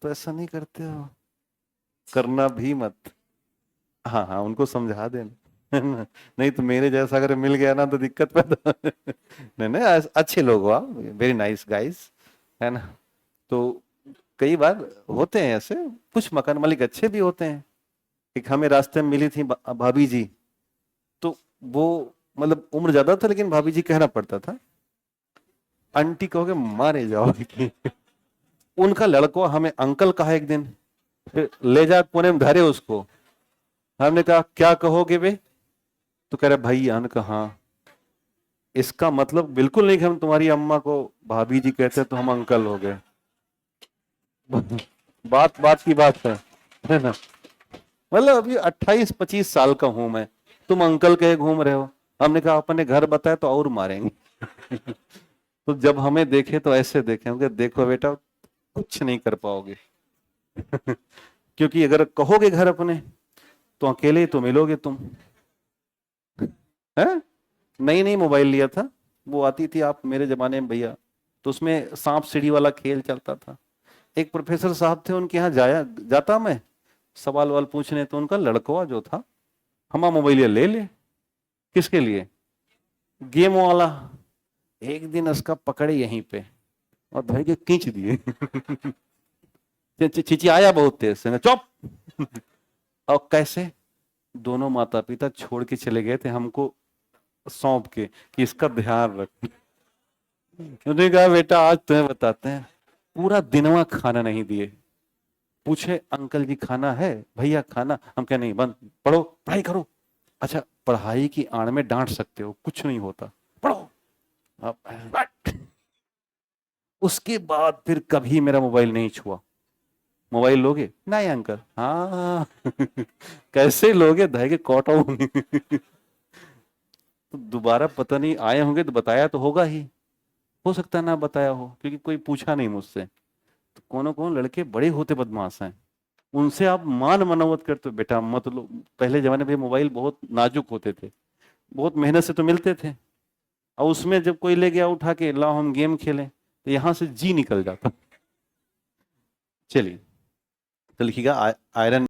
तो ऐसा नहीं करते हो, करना भी मत। हाँ हाँ, उनको समझा देना है ना? नहीं तो मेरे जैसा अगर मिल गया ना तो दिक्कत पैदा नहीं नहीं, अच्छे लोग हो आप, वेरी नाइस गाइस, है ना? तो कई बार होते हैं ऐसे, कुछ मकान मालिक अच्छे भी होते हैं। एक हमें रास्ते में मिली थी भाभी जी, तो वो मतलब उम्र ज्यादा था लेकिन भाभी जी कहना पड़ता था, आंटी कहोगे मारे जाओगे। उनका लड़का हमें अंकल कहा एक दिन, फिर ले जा कोने में धरे उसको। हमने कहा क्या कहोगे बे? तो कह रहे भैया। ने कहा हाँ, इसका मतलब बिल्कुल नहीं कि हम तुम्हारी अम्मा को भाभी जी कहते तो हम अंकल हो गए। बात बात की बात है ना? मतलब अभी 28-25 साल का हूं मैं, तुम अंकल कहे घूम रहे हो। हमने कहा अपने घर बताए तो और मारेंगे। तो जब हमें देखे तो ऐसे देखेंगे, देखो बेटा कुछ नहीं कर पाओगे। क्योंकि अगर कहोगे घर अपने तो अकेले ही तो मिलोगे तुम, है? नई नई मोबाइल लिया था, वो आती थी आप मेरे जमाने में भैया, तो उसमें सांप सीढ़ी वाला खेल चलता था। एक प्रोफेसर साहब थे, उनके यहाँ जाया जाता मैं सवाल वाल पूछने, तो उनका लड़कवा जो था, हमा मोबाइल ये ले ले। किसके लिए? गेम वाला। एक दिन उसका पकड़े यहीं पे और भाई के खींच दिए। चीची आया बहुत तेज से, चुप। और कैसे? दोनों माता पिता छोड़ के चले गए थे हमको सौंप के कि इसका ध्यान रख। उन्होंने कहा बेटा आज तुम्हें बताते हैं, पूरा दिनवा खाना नहीं दिए। पूछे अंकल जी खाना है, भैया खाना, हम कहे नहीं, बंद, पढ़ो पढ़ाई करो। अच्छा पढ़ाई की आड़ में डांट सकते हो, कुछ नहीं होता, पढ़ो। अब उसके बाद फिर कभी मेरा मोबाइल नहीं छुआ। मोबाइल लोगे? नहीं अंकल। हाँ। कैसे लोगे? धै के कौटो। तो दोबारा पता नहीं आए होंगे तो बताया तो होगा ही, हो सकता है ना बताया हो क्योंकि कोई पूछा नहीं मुझसे। तो कौन कौन लड़के बड़े होते बदमाश हैं, उनसे आप मान मनौवत करते हो बेटा मत लो। पहले जमाने में मोबाइल बहुत नाजुक होते थे, बहुत मेहनत से तो मिलते थे, और उसमें जब कोई ले गया उठा के लाओ हम गेम खेलें, तो यहां से जी निकल जाता। चलिए, तो लिखिएगा आयरन